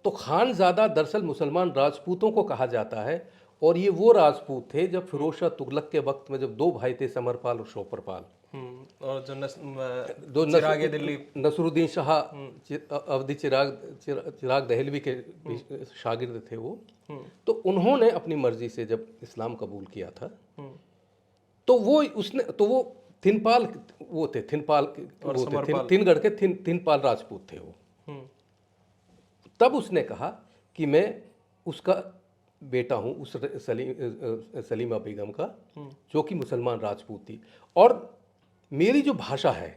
तो खानज़ादा दरअसल मुसलमान राजपूतों को कहा जाता है, और ये वो राजपूत थे जब फिरोज शाह तुगलक के वक्त में जब दो भाई थे, समरपाल और शोपरपाल, और जो दो चिराग दिल्ली। नसरुद्दीन शाह अवधी चिराग दहलवी के भी शागिर्द थे वो। तो उन्होंने अपनी मर्जी से जब इस्लाम कबूल किया था, तो वो थिनपाल, वो थे थिनपाल, और वो थे समरपाल। थिनगढ़ के थिनपाल राजपूत थे वो। तब उसने कहा कि मैं उसका बेटा हूँ, उस सलीमा बेगम का, जो कि मुसलमान राजपूत थी, और मेरी जो भाषा है,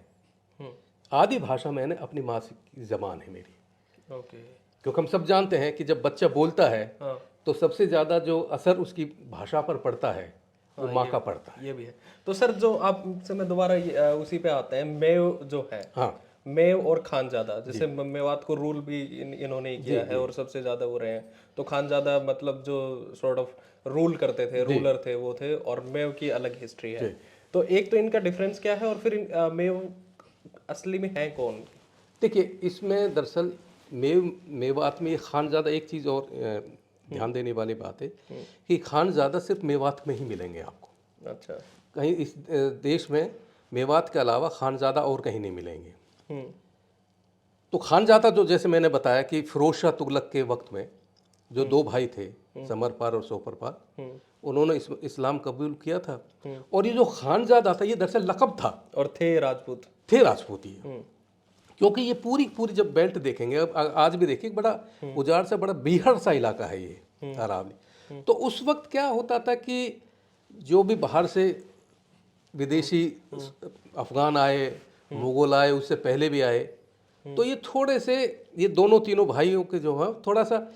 आदि भाषा मैंने अपनी माँ की ज़बान है मेरी। ओके। क्योंकि हम सब जानते हैं कि जब बच्चा बोलता है हाँ, तो सबसे ज़्यादा जो असर उसकी भाषा पर पड़ता है वो माँ का पड़ता है। ये भी है। तो सर जो आप से मैं दोबारा उसी पे आते हैं, मेव जो है, हाँ मेव और खानजादा, जैसे मेवात को रूल भी इन्होंने ही किया है और सबसे ज्यादा वो रहे हैं। तो खानजादा मतलब जो सॉर्ट ऑफ रूल करते थे, रूलर थे वो थे, और मेव की अलग हिस्ट्री है। तो एक तो इनका डिफरेंस क्या है, और फिर मेव असली में है कौन? देखिए, इसमें दरअसल मेवात में ये खानज़ादा, एक चीज़ और ध्यान देने वाली बात है कि खानज़ादा सिर्फ मेवात में ही मिलेंगे आपको। अच्छा। कहीं इस देश में मेवात के अलावा खानज़ादा और कहीं नहीं मिलेंगे। तो खानज़ादा जो, जैसे मैंने बताया कि फिरोज शाह तुगलक के वक्त में जो दो भाई थे, समरपाल और शोपरपाल, उन्होंने इस्लाम कबूल किया था। और ये जो खानज़ादा था, ये दरअसल लक़ब था, और थे राजपूत। थे राजपूती, क्योंकि ये पूरी पूरी जब बेल्ट देखेंगे, अब आज भी देखिए, बड़ा उजाड़ से बड़ा बीहड़ सा इलाका है ये अरावली। तो उस वक्त क्या होता था कि जो भी बाहर से विदेशी अफगान आए, मुगल आए, उससे पहले भी आए, तो ये थोड़े से, ये दोनों तीनों भाइयों के जो है थोड़ा सा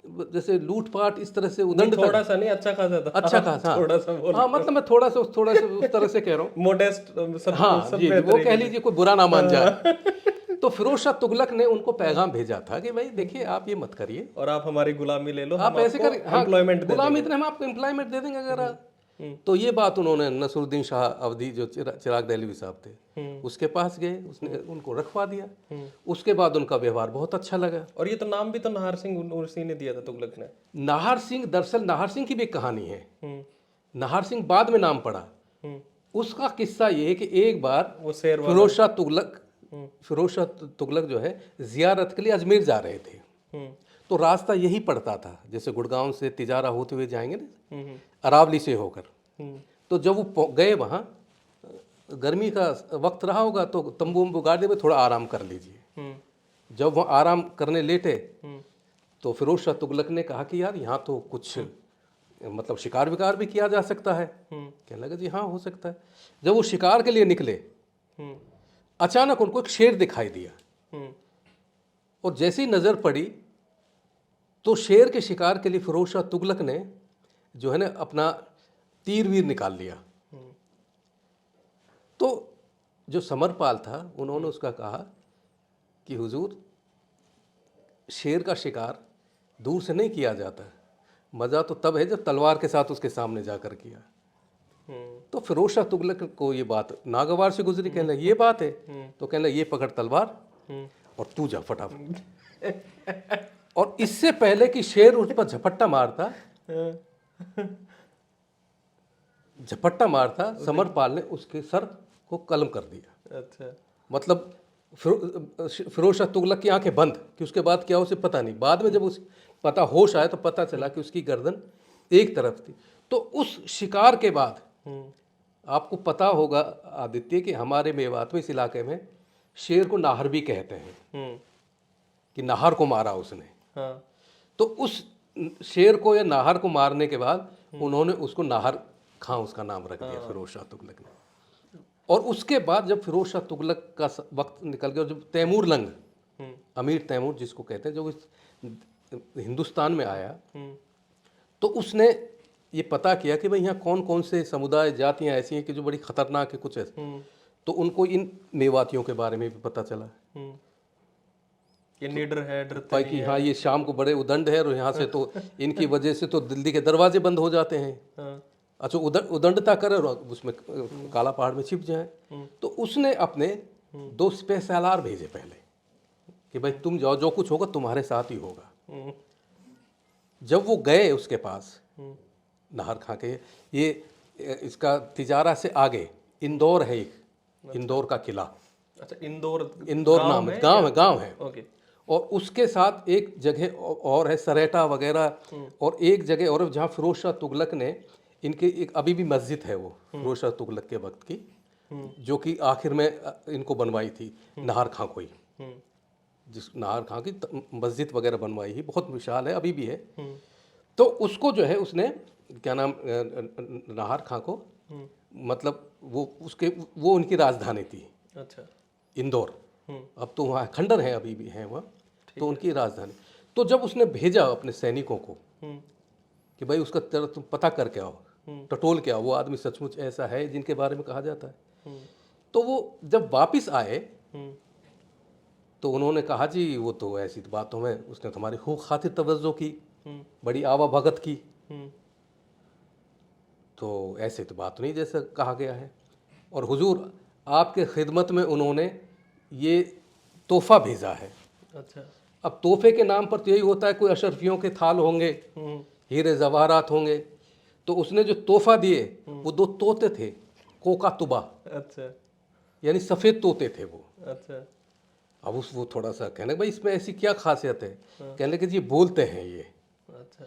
जैसे लूटपाट इस तरह से उदंड, थोड़ा सा नहीं, अच्छा खासा था। अच्छा खासा, थोड़ा सा बोल। हाँ, मतलब मैं थोड़ा सा उस तरह से कह रहा हूँ। मोडेस्ट, सब हाँ सब जी, वो बेहतरीन कह है। लीजिए, कोई बुरा ना मान जाए। तो फिरोज शाह तुगलक ने उनको पैगाम भेजा था कि भाई देखिए, आप ये मत करिए, और आप हमारी गुलामी ले लो, हम आप ऐसे आपको करें, हाँ, एम्प्लॉयमेंट दे गुलाम देंगे। इतने, हम आपको एम्प्लॉयमेंट दे देंगे अगर तो ये बात उन्होंने नसरुद्दीन शाह अवधी, जो चिराग दहलवी साहब थे, उसके पास गए, उसने उनको रखवा दिया। उसके बाद उनका व्यवहार बहुत अच्छा लगा। और ये तो नाम भी तो नाहर सिंह उसी ने दिया था, तुगलक ने। नाहर सिंह, दरअसल नाहर सिंह की भी एक कहानी है। नाहर सिंह बाद में नाम पड़ा। उसका किस्सा ये है कि एक बार वो शेर वाला। फिरोज शाह तुगलक जो है जियारत के लिए अजमेर जा रहे थे। तो रास्ता यही पड़ता था, जैसे गुड़गांव से तिजारा होते हुए जाएंगे ना, अरावली से होकर। तो जब वो गए वहाँ, गर्मी का वक्त रहा होगा, तो तंबू वम्बू गाड़ दिए, थोड़ा आराम कर लीजिए। जब वहाँ आराम करने लेटे, तो फिरोज शाह तुगलक ने कहा कि यार, यहाँ तो कुछ मतलब शिकार विकार भी किया जा सकता है। कहने लगा जी हाँ, हो सकता है। जब वो शिकार के लिए निकले, अचानक उनको एक शेर दिखाई दिया, और जैसी नज़र पड़ी, तो शेर के शिकार के लिए फिरोज शाह तुगलक ने जो है ना अपना तीर वीर निकाल लिया। तो जो समरपाल था, उन्होंने उसका कहा कि हुजूर, शेर का शिकार दूर से नहीं किया जाता, मज़ा तो तब है जब तलवार के साथ उसके सामने जाकर किया। तो फिरोज शाह तुगलक को ये बात नागवार से गुजरी। कहने लगे ये बात है, तो कहने लगे ये पकड़ तलवार और तू जा फटाफट। और इससे पहले कि शेर उस पर झपट्टा मारता, समरपाल ने उसके सर को कलम कर दिया। अच्छा। मतलब फिरोज शाह तुगलक की आंखें बंद, कि उसके बाद क्या उसे पता नहीं। बाद में जब उस पता होश आया, तो पता चला कि उसकी गर्दन एक तरफ थी। तो उस शिकार के बाद आपको पता होगा आदित्य कि हमारे मेवात में, इस इलाके में, शेर को नाहर भी कहते हैं, कि नाहर को मारा उसने। हाँ। तो उस शेर को या नाहर को मारने के बाद उन्होंने उसको नाहर खां उसका नाम रख दिया, फिरोज शाह तुगलक ने। और उसके बाद जब फिरोज शाह तुगलक का वक्त निकल गया, जब तैमूर लंग, अमीर तैमूर जिसको कहते हैं, जो इस हिंदुस्तान में आया, तो उसने ये पता किया कि भाई यहाँ कौन कौन से समुदाय, जातियाँ ऐसी हैं कि जो बड़ी खतरनाक है, कुछ ऐसे। तो उनको इन मेवातियों के बारे में भी पता चला, ये निडर है, डरते भाई कि हाँ, ये शाम को बड़े उदंड है, और यहाँ से तो इनकी वजह से तो दिल्ली के दरवाजे बंद हो जाते हैं। हाँ। अच्छा, उदंडता करे और उसमें काला पहाड़ में छिप जाए। तो उसने अपने 2 स्पेशलार भेजे पहले, कि भाई तुम जाओ, जो कुछ होगा तुम्हारे साथ ही होगा। जब वो गए उसके पास नाहर खां के, ये इसका तिजारा से आगे इंदौर है, एक इंदौर का किला, अच्छा, इंदौर इंदौर नाम है, गांव है। ओके। और उसके साथ एक जगह और है सरेटा वगैरह, और एक जगह और जहाँ फिरोज शाह तुगलक ने इनके, एक अभी भी मस्जिद है वो फिरोज शाह तुगलक के वक्त की, जो कि आखिर में इनको बनवाई थी नाहर खां को ही, जिस नाहर खां की मस्जिद वगैरह बनवाई ही, बहुत विशाल है, अभी भी है। तो उसको जो है उसने क्या नाम, नाहर खां को, मतलब वो उनकी राजधानी थी अच्छा। इंदौर। अब तो वहाँ खंडर है, अभी भी है वहाँ, तो उनकी राजधानी। तो जब उसने भेजा अपने सैनिकों को कि भाई उसका तुम पता करके आओ, टटोल के आओ, वो आदमी सचमुच ऐसा है जिनके बारे में कहा जाता है। तो वो जब वापस आए तो उन्होंने कहा जी वो तो ऐसी बातों में उसने तुम्हारी खूब खातिर तवज्जो की, बड़ी आवा भगत की, तो ऐसे तो बात नहीं जैसा कहा गया है। और हुजूर आपके खिदमत में उन्होंने ये तोहफा भेजा है। अच्छा। अब तोहफे के नाम पर तो यही होता है, कोई अशरफियों के थाल होंगे, हीरे जवाहरात होंगे, तो उसने जो तोहफा दिए वो 2 तोते थे, कोका तुबा, अच्छा। यानी सफ़ेद तोते थे वो। अच्छा। अब वो थोड़ा सा कहने भाई इसमें ऐसी क्या खासियत है, कहने कि जी बोलते हैं ये, अच्छा।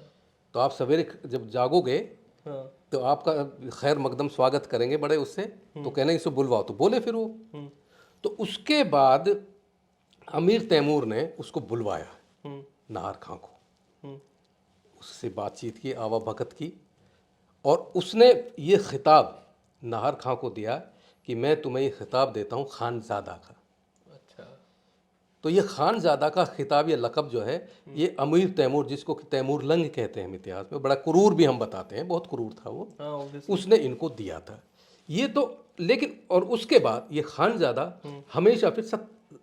तो आप सवेरे जब जागोगे हाँ। तो आपका खैर मकदम स्वागत करेंगे बड़े उससे, तो कहने इसे बुलवाओ, तो बोले फिर वो। तो उसके बाद अमीर तैमूर ने उसको बुलवाया नाहर खां को, उससे बातचीत की, आवा भगत की, और उसने ये खिताब नाहर खां को दिया कि मैं तुम्हें ये खिताब देता हूँ खानज़ादा का। अच्छा। तो ये खानज़ादा का खिताब, ये लक़ब जो है, ये अमीर तैमूर, जिसको कि तैमूर लंग कहते हैं हम इतिहास में, बड़ा क्रूर भी हम बताते हैं, बहुत क्रूर था वो, हाँ, obviously। उसने इनको दिया था ये। तो लेकिन और उसके बाद ये खानज़ादा हमेशा फिर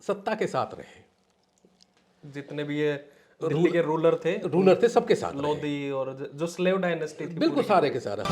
सत्ता के साथ रहे, जितने भी ये दिल्ली के रूलर थे सबके साथ रहे, लोधी और जो स्लेव डायनेस्टी थी बिल्कुल सारे के सारे।